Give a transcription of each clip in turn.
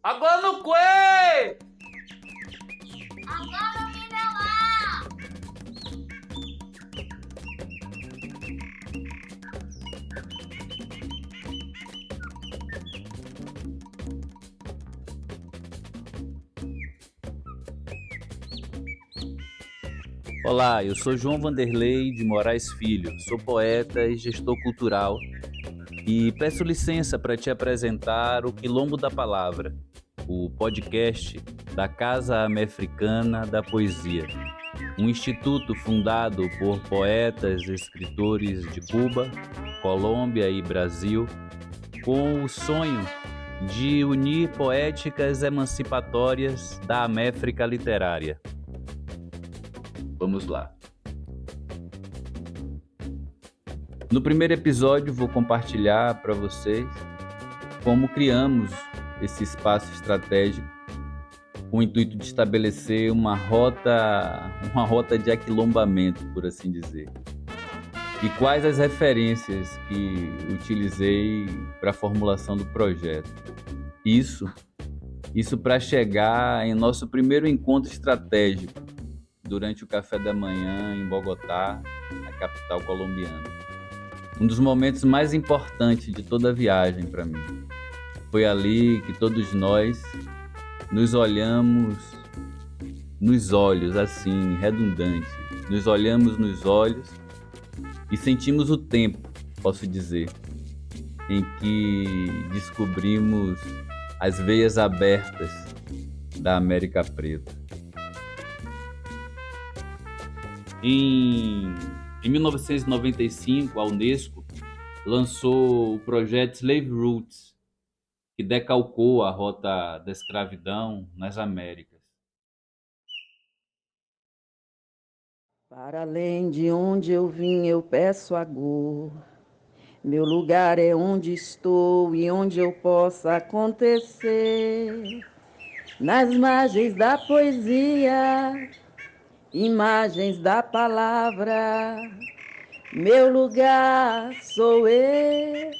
Agora no Cuê! Agora me deu lá! Olá, eu sou João Vanderlei de Moraes Filho, sou poeta e gestor cultural e peço licença para te apresentar o Quilombo da Palavra, o podcast da Casa Americana da Poesia, um instituto fundado por poetas e escritores de Cuba, Colômbia e Brasil, com o sonho de unir poéticas emancipatórias da América literária. Vamos lá. No primeiro episódio, vou compartilhar para vocês como criamos esse espaço estratégico com o intuito de estabelecer uma rota de aquilombamento, por assim dizer. E quais as referências que utilizei para a formulação do projeto. Isso para chegar em nosso primeiro encontro estratégico durante o café da manhã em Bogotá, a capital colombiana. Um dos momentos mais importantes de toda a viagem para mim. Foi ali que todos nós nos olhamos nos olhos, assim, redundante. Nos olhamos nos olhos e sentimos o tempo, posso dizer, em que descobrimos as veias abertas da América Preta. Em 1995, a Unesco lançou o projeto Slave Routes, que decalcou a rota da escravidão nas Américas. Para além de onde eu vim, eu peço agor. Meu lugar é onde estou e onde eu possa acontecer. Nas margens da poesia, imagens da palavra. Meu lugar sou eu,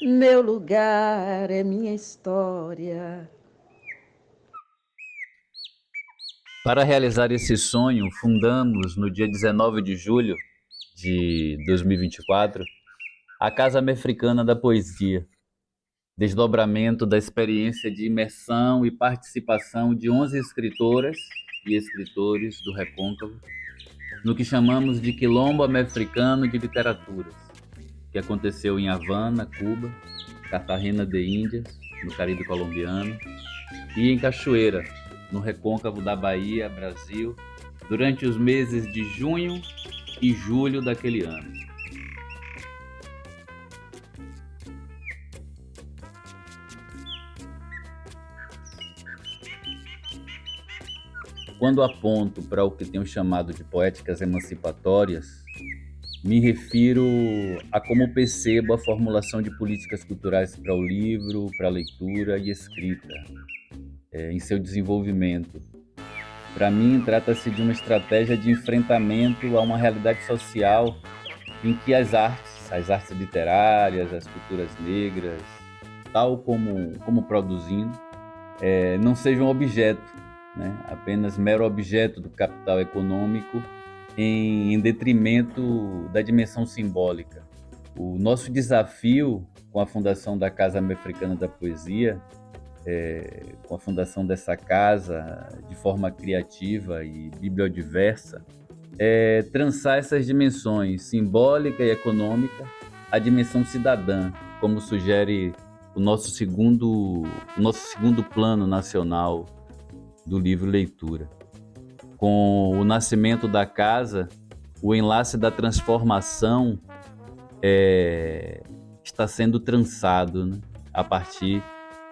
meu lugar é minha história. Para realizar esse sonho, fundamos no dia 19 de julho de 2024 a Casa Americana da Poesia, desdobramento da experiência de imersão e participação de 11 escritoras e escritores do Recôncavo, no que chamamos de Quilombo Americano de Literaturas, que aconteceu em Havana, Cuba, Cartagena de Índias, no Caribe colombiano, e em Cachoeira, no Recôncavo da Bahia, Brasil, durante os meses de junho e julho daquele ano. Quando aponto para o que tenho chamado de poéticas emancipatórias, me refiro a como percebo a formulação de políticas culturais para o livro, para a leitura e escrita, em seu desenvolvimento. Para mim, trata-se de uma estratégia de enfrentamento a uma realidade social em que as artes literárias, as culturas negras, tal como produzindo, não sejam objeto, né? Apenas mero objeto do capital econômico em detrimento da dimensão simbólica. O nosso desafio com a fundação da Casa Americana da Poesia, com a fundação dessa casa de forma criativa e bibliodiversa, é trançar essas dimensões simbólica e econômica, a dimensão cidadã, como sugere o nosso segundo plano nacional do livro Leitura. Com o nascimento da casa, o enlace da transformação está sendo trançado, né? A partir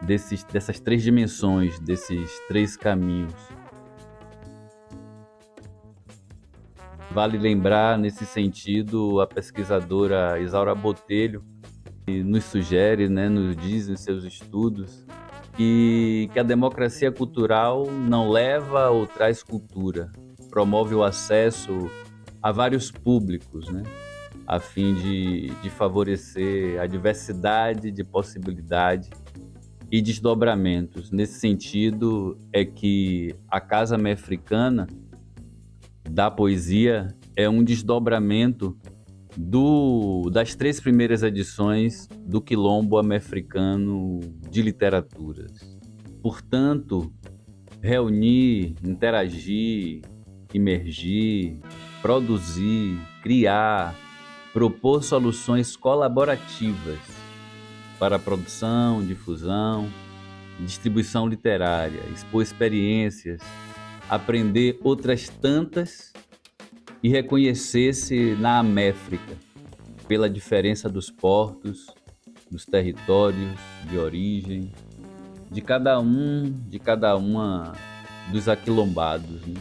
dessas três dimensões, desses três caminhos. Vale lembrar, nesse sentido, a pesquisadora Isaura Botelho, que nos sugere, né, nos diz em seus estudos, que a democracia cultural não leva ou traz cultura, promove o acesso a vários públicos, né, a fim de favorecer a diversidade de possibilidade e desdobramentos. Nesse sentido, é que a Casa Africana da Poesia é um desdobramento das 3 primeiras edições do Quilombo Africano de Literaturas. Portanto, reunir, interagir, emergir, produzir, criar, propor soluções colaborativas para a produção, difusão, distribuição literária, expor experiências, aprender outras tantas e reconhecer-se na Améfrica pela diferença dos portos, dos territórios de origem, de cada uma dos aquilombados, né?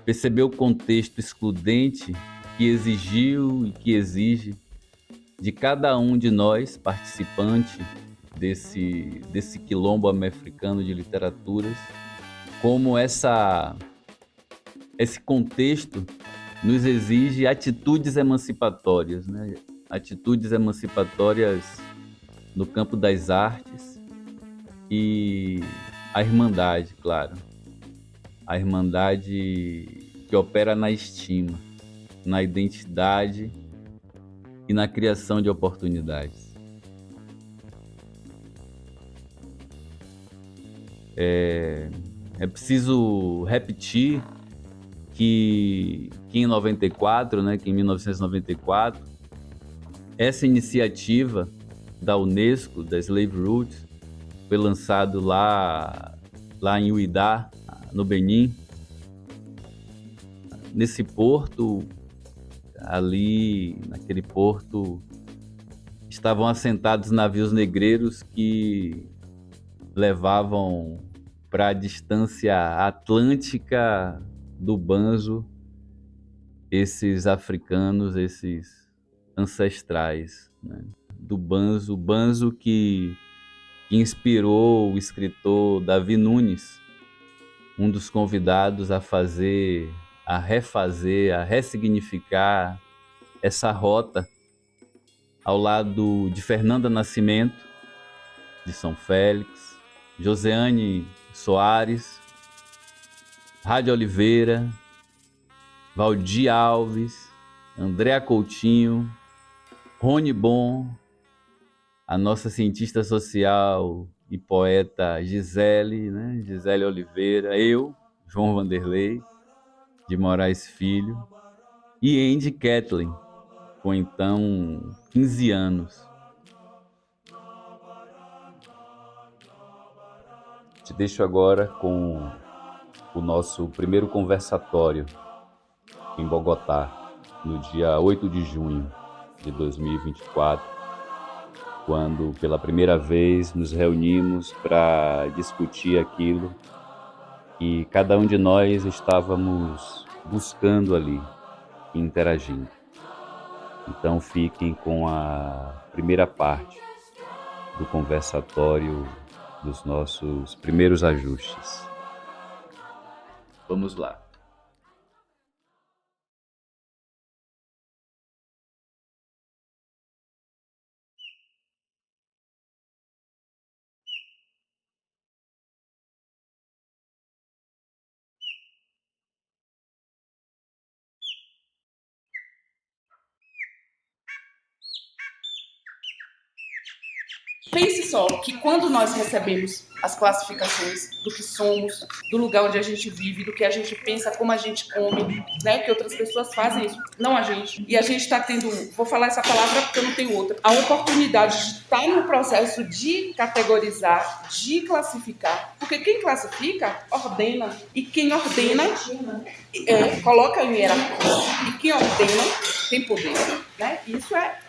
Perceber o contexto excludente que exigiu e que exige de cada um de nós, participante desse quilombo africano de literaturas, como esse contexto nos exige atitudes emancipatórias, né? Atitudes emancipatórias no campo das artes e a irmandade, claro. A irmandade que opera na estima, na identidade e na criação de oportunidades. É preciso repetir que em 94, né, que em 1994, essa iniciativa da Unesco, da Slave Route, foi lançado lá em Uidá, no Benin. Nesse porto, ali, naquele porto, estavam assentados navios negreiros que levavam para a distância atlântica do Banzo esses africanos, esses ancestrais, né? Do Banzo que inspirou o escritor Davi Nunes, um dos convidados a refazer, a ressignificar essa rota ao lado de Fernanda Nascimento, de São Félix, Joseane Soares, Rádio Oliveira, Valdir Alves, Andréa Coutinho, Rony Bon, a nossa cientista social e poeta Gisele, né? Gisele Oliveira, eu, João Vanderlei de Moraes Filho, e Andy Kathleen, com então 15 anos. Te deixo agora com o nosso primeiro conversatório em Bogotá, no dia 8 de junho de 2024, quando pela primeira vez nos reunimos para discutir aquilo que cada um de nós estávamos buscando ali, interagindo. Então fiquem com a primeira parte do conversatório dos nossos primeiros ajustes. Vamos lá. Pense só que quando nós recebemos as classificações do que somos, do lugar onde a gente vive, do que a gente pensa, como a gente come, né? Que outras pessoas fazem isso, não a gente. E a gente está tendo, vou falar essa palavra porque eu não tenho outra, a oportunidade de estar no processo de categorizar, de classificar. Porque quem classifica, ordena. E quem ordena, coloca em hierarquia. E quem ordena tem poder, né? Isso é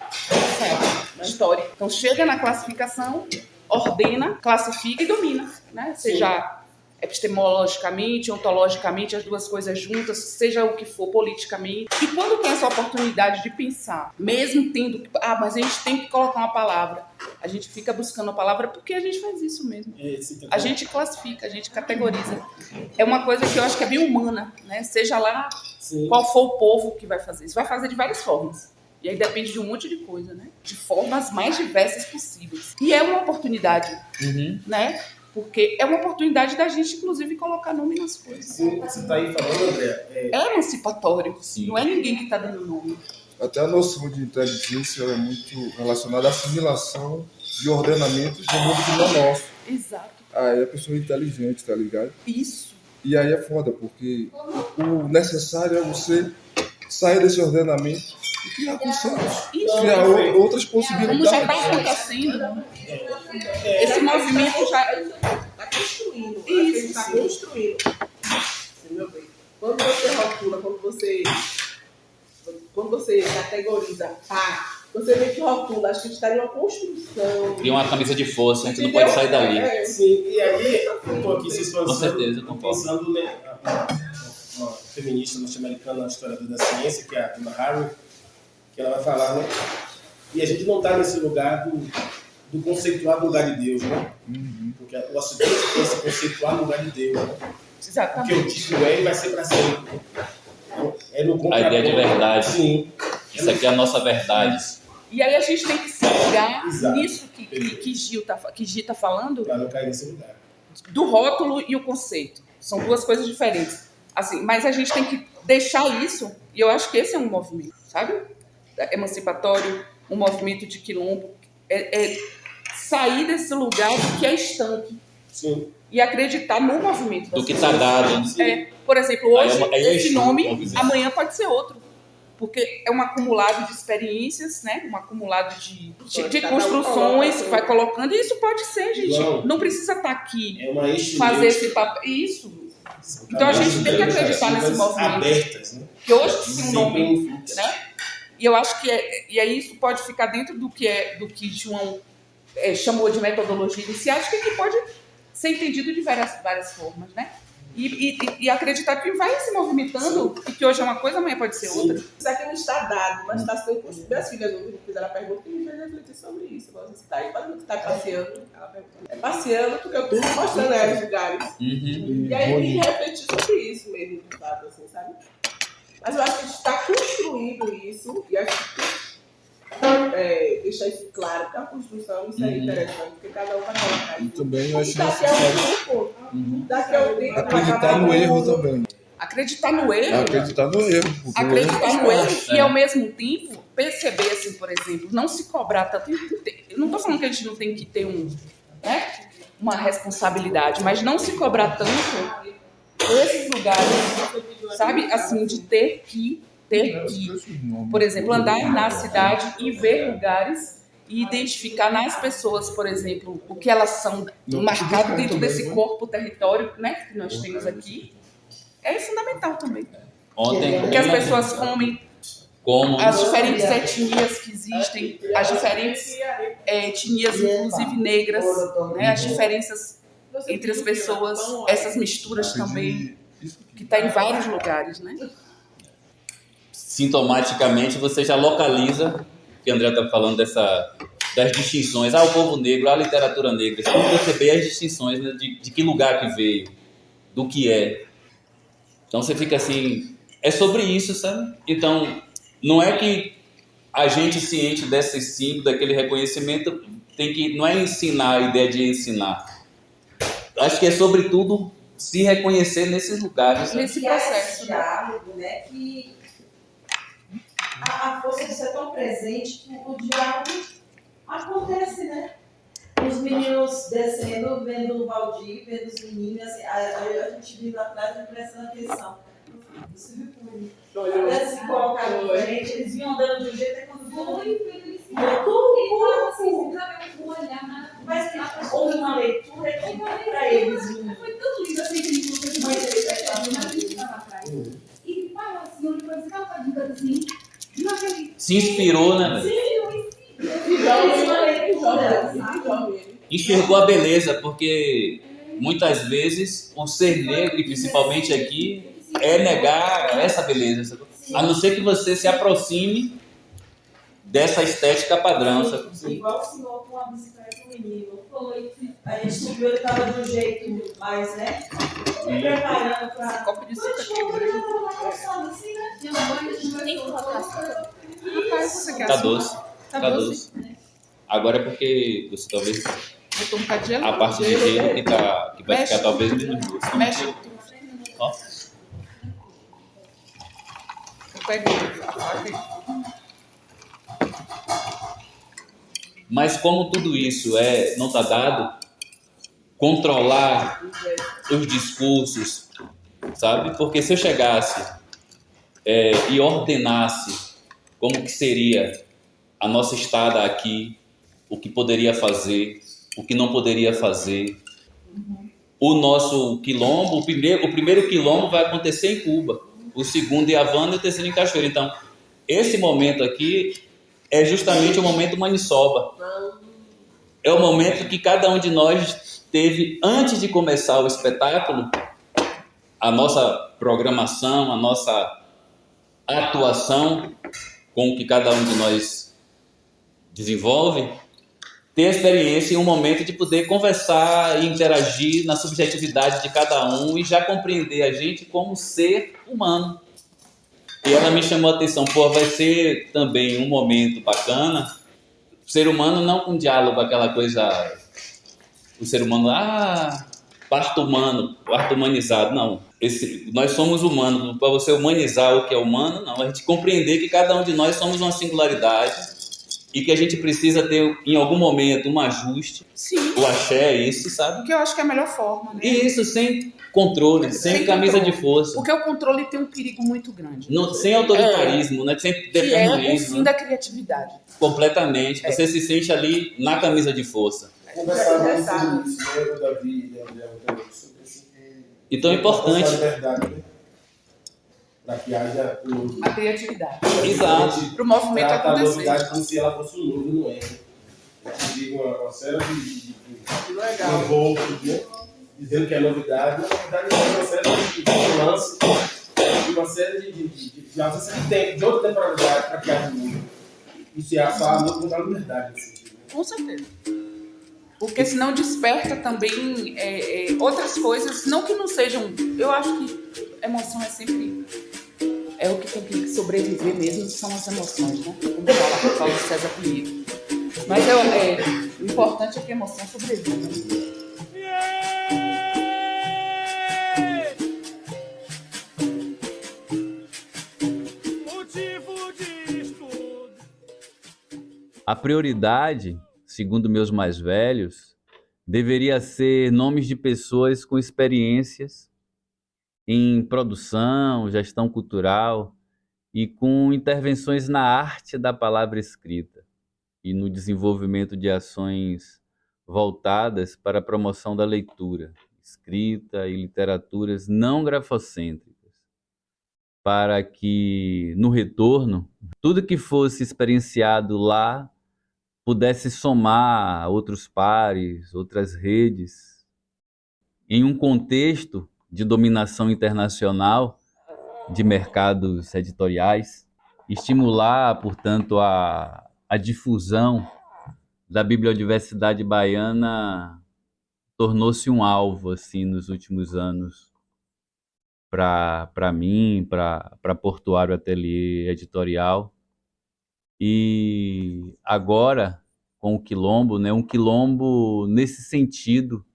história. Então chega na classificação, ordena, classifica e domina, né? Seja epistemologicamente, ontologicamente, as duas coisas juntas, seja o que for politicamente. E quando tem essa oportunidade de pensar, mesmo tendo, mas a gente tem que colocar uma palavra, a gente fica buscando a palavra porque a gente faz isso mesmo. A gente classifica, a gente categoriza. É uma coisa que eu acho que é bem humana, né? Seja lá qual for o povo que vai fazer isso. Vai fazer de várias formas. E aí depende de um monte de coisa, né? De formas mais diversas possíveis. E é uma oportunidade né? Porque é uma oportunidade da gente, inclusive, colocar nome nas coisas. Sim, você está aí falando, André. É emancipatório, Sim. não é ninguém que está dando nome. Até a noção de inteligência é muito relacionada à assimilação de ordenamentos de um mundo que não é nosso. Exato. Aí a pessoa é inteligente, tá ligado? Isso. E aí é foda, porque o necessário é você sair desse ordenamento e criar conceitos, Isso. criar outras Como já está possibilidades. acontecendo, esse movimento já... Está construindo. Isso. Está construindo. Você, meu bem, quando você rotula, quando você categoriza, você vê que rotula, acho que está em uma construção. Cria uma camisa de força, a gente não pode sair dali. Sim, e aí, eu estou aqui se esforçando, Com certeza, eu concordo. pensando, né, uma feminista norte-americana, historiadora da ciência, que é a Donna Haraway, que ela vai falar, né? E a gente não está nesse lugar do conceituar do lugar de Deus, né? Porque o Ocidente tem esse conceituar do lugar de Deus, né? Porque Exatamente. o título é e vai ser para sempre. É no A contraponto. ideia de verdade. Sim. Isso aqui é a nossa verdade. E aí a gente tem que se ligar Exato. nisso que Gi tá falando, Para não cair nesse lugar. do rótulo e o conceito. São duas coisas diferentes. Assim, mas a gente tem que deixar isso, e eu acho que esse é um movimento, sabe? Emancipatório, um movimento de quilombo. É sair desse lugar que é estanque Sim. e acreditar no movimento. Do que está dado. Por exemplo, hoje Aí é esse isso, nome, vamos dizer. amanhã pode ser outro. Porque é um acumulado de experiências, né? Um acumulado de construções que vai colocando. E isso pode ser, gente. Não precisa estar aqui, É uma fazer esse papel. Isso. Então a gente tem que acreditar nesse movimento. Abertas, né? Que hoje tem um nome, Sempre em fluxo. né? E eu acho que e aí isso pode ficar dentro do que João chamou de metodologia iniciática, que pode ser entendido de várias formas, né? E acreditar que vai se movimentando e que hoje é uma coisa, amanhã pode ser outra. Isso aqui não está dado, mas está sendo construído. Minhas filhas me fizeram a pergunta e me fez refletir sobre isso. Você está aí, você está passeando? Ela perguntou. É passeando porque eu estou mostrando a ela os lugares. E aí eu me refletir sobre isso mesmo, de fato, assim, sabe? Mas eu acho que a gente está construindo isso e acho que deixar isso claro, porque a construção isso é interessante, porque cada um vai colocar E isso. também eu acho Daqui a necessário um tempo, daqui a um tempo, acreditar no erro também. Acreditar no erro. Acreditar no erro. Porque o erro Acreditar faz no erro parte. e, ao mesmo tempo, perceber, assim, por exemplo, não se cobrar tanto. Eu não estou falando que a gente não tem que ter uma responsabilidade, mas não se cobrar tanto esses lugares, sabe? Assim, de ter que, por exemplo, andar na cidade e ver lugares e identificar nas pessoas, por exemplo, o que elas são marcado dentro desse corpo, território, né, que nós temos aqui, é fundamental também. Ontem, O que as pessoas comem, como as diferentes etnias que existem, as diferentes etnias, inclusive negras, né, as diferenças entre as pessoas, essas misturas também, que está em vários lugares, né? sintomaticamente você já localiza, que o André está falando das distinções, o povo negro, a literatura negra, você tem que perceber as distinções, né, de que lugar que veio, do que é. Então você fica assim, é sobre isso, sabe? Então, não é que a gente ciente desse símbolo, daquele reconhecimento, não é ensinar a ideia de ensinar. Acho que é sobretudo se reconhecer nesses lugares. Nesse Que há esse processo, né? diálogo, né? Que a força de ser tão presente que o diálogo acontece, né? Os meninos descendo, vendo o Valdir, vendo os meninos, assim, a gente vindo atrás e prestando atenção. Você viu como eles se colocaram na frente, eles vinham andando de um jeito, até quando botou o corpo. Mas houve uma leitura que para eles. Foi tão lindo assim que a gente fez uma interpretação, mas a gente estava atrás. E fala assim, olha pra você, ela tá dizendo assim, naquele. Se inspirou, né? Enxergou a beleza, porque muitas vezes o ser negro, e principalmente aqui, é negar essa beleza. A não ser que você se aproxime dessa estética padrão. Sabe? Igual o senhor com a bicicleta do menino. A gente subiu, ele estava de um jeito mais, né? Se preparando para. Copo de suco aqui. Tem que colocar. Rapaz, você quer Tá açúcar? doce. Tá doce. Agora é porque você talvez Botou um bocado de gelo. A parte de gelo que vai Mexe. ficar talvez menos doce. Mexe. Ó. Eu pego a faca. Mas como tudo isso não está dado, controlar os discursos, sabe? Porque se eu chegasse e ordenasse como que seria a nossa estada aqui, o que poderia fazer, o que não poderia fazer, o nosso quilombo, o primeiro quilombo vai acontecer em Cuba, o segundo em Havana e o terceiro em Cachoeira. Então, esse momento aqui é justamente o momento maniçoba. É o momento que cada um de nós teve, antes de começar o espetáculo, a nossa programação, a nossa atuação com o que cada um de nós desenvolve, ter a experiência em um momento de poder conversar e interagir na subjetividade de cada um e já compreender a gente como ser humano. E ela me chamou a atenção, vai ser também um momento bacana, ser humano não com diálogo, aquela coisa, o ser humano, parto humano, parto humanizado, não. Nós somos humanos, para você humanizar o que é humano, não, a gente compreender que cada um de nós somos uma singularidade e que a gente precisa ter, em algum momento, um ajuste. Sim. O axé é isso, sabe? Que eu acho que é a melhor forma, né? E isso sem controle, sem camisa controle. de força. Porque o controle tem um perigo muito grande. Sem autoritarismo, né? Sem Que é o determinismo. fim da criatividade. Completamente. Você se sente ali na camisa de força. Conversávamos sobre isso, né? O Davi e o André sobre isso. Então é importante. Verdade, né? Para que haja A criatividade. Exato. Para o movimento trata a acontecer. novidade como se ela fosse um novo, não é? Eu digo uma série de envoltos, né? Dizendo que é novidade, mas na verdade é uma série de lance e uma série de ausência que tem de outra temporalidade para criar um mundo. Isso é só a nossa liberdade nesse sentido. Né? Com certeza. Porque senão desperta também outras coisas, não que não sejam. Eu acho que emoção é sempre. É o que tem que sobreviver mesmo, são as emoções, né? Como fala Paulo César Pinheiro. Mas o importante é que a emoção sobreviva. A prioridade, segundo meus mais velhos, deveria ser nomes de pessoas com experiências em produção, gestão cultural e com intervenções na arte da palavra escrita e no desenvolvimento de ações voltadas para a promoção da leitura, escrita e literaturas não grafocêntricas, para que, no retorno, tudo que fosse experienciado lá pudesse somar a outros pares, outras redes, em um contexto de dominação internacional de mercados editoriais, estimular, portanto, a difusão da bibliodiversidade baiana tornou-se um alvo assim nos últimos anos para mim, para Portuário Ateliê Editorial. E agora, com o quilombo, né, um quilombo nesse sentido,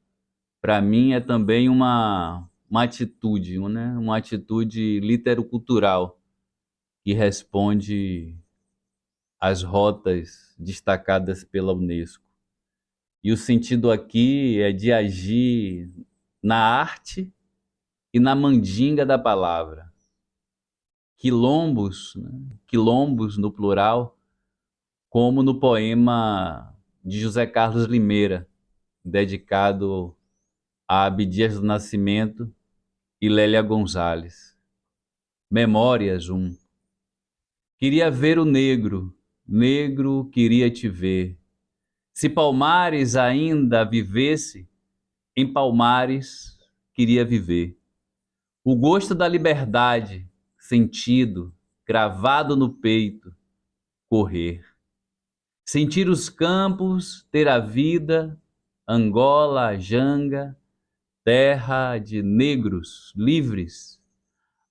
para mim é também uma atitude, né, uma atitude litero-cultural que responde às rotas destacadas pela Unesco. E o sentido aqui é de agir na arte e na mandinga da palavra. Quilombos, né? Quilombos no plural, como no poema de José Carlos Limeira, dedicado a Abdias do Nascimento e Lélia Gonzalez. Memórias 1. Queria ver o negro, negro queria te ver. Se Palmares ainda vivesse, em Palmares queria viver. O gosto da liberdade, sentido, gravado no peito, correr. Sentir os campos, ter a vida, Angola, Janga, terra de negros livres.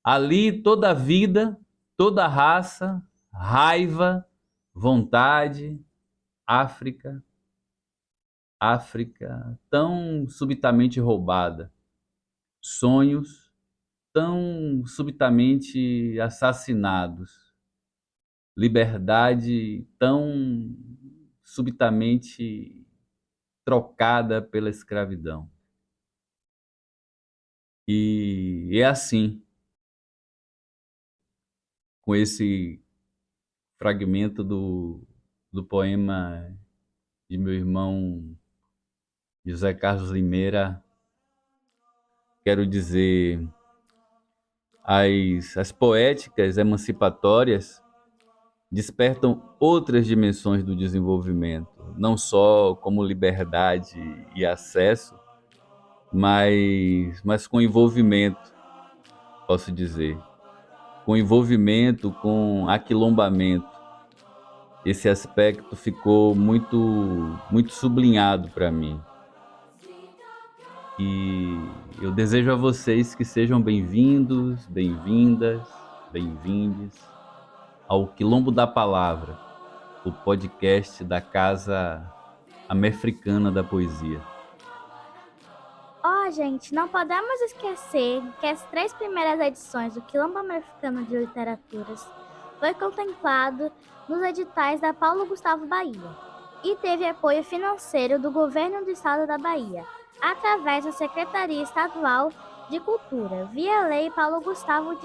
Ali toda a vida, toda a raça, raiva, vontade, África. África tão subitamente roubada, sonhos tão subitamente assassinados, liberdade tão subitamente trocada pela escravidão. E é assim, com esse fragmento do poema de meu irmão José Carlos Limeira, quero dizer, as poéticas emancipatórias despertam outras dimensões do desenvolvimento, não só como liberdade e acesso, mas com envolvimento, posso dizer, com envolvimento, com aquilombamento. Esse aspecto ficou muito sublinhado para mim. E eu desejo a vocês que sejam bem-vindos, bem-vindas, bem-vindes ao Quilombo da Palavra, o podcast da Casa Americana da Poesia. Gente, não podemos esquecer que as 3 primeiras edições do Quilombo Americano de Literaturas foi contemplado nos editais da Paulo Gustavo Bahia e teve apoio financeiro do Governo do Estado da Bahia, através da Secretaria Estadual de Cultura, via Lei Paulo Gustavo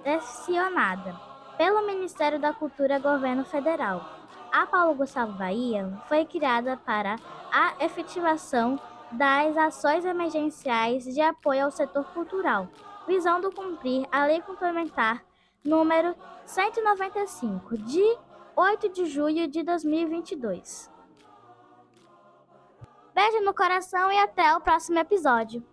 direcionada pelo Ministério da Cultura Governo Federal. A Paulo Gustavo Bahia foi criada para a efetivação das ações emergenciais de apoio ao setor cultural, visando cumprir a Lei Complementar número 195, de 8 de julho de 2022. Beijo no coração e até o próximo episódio.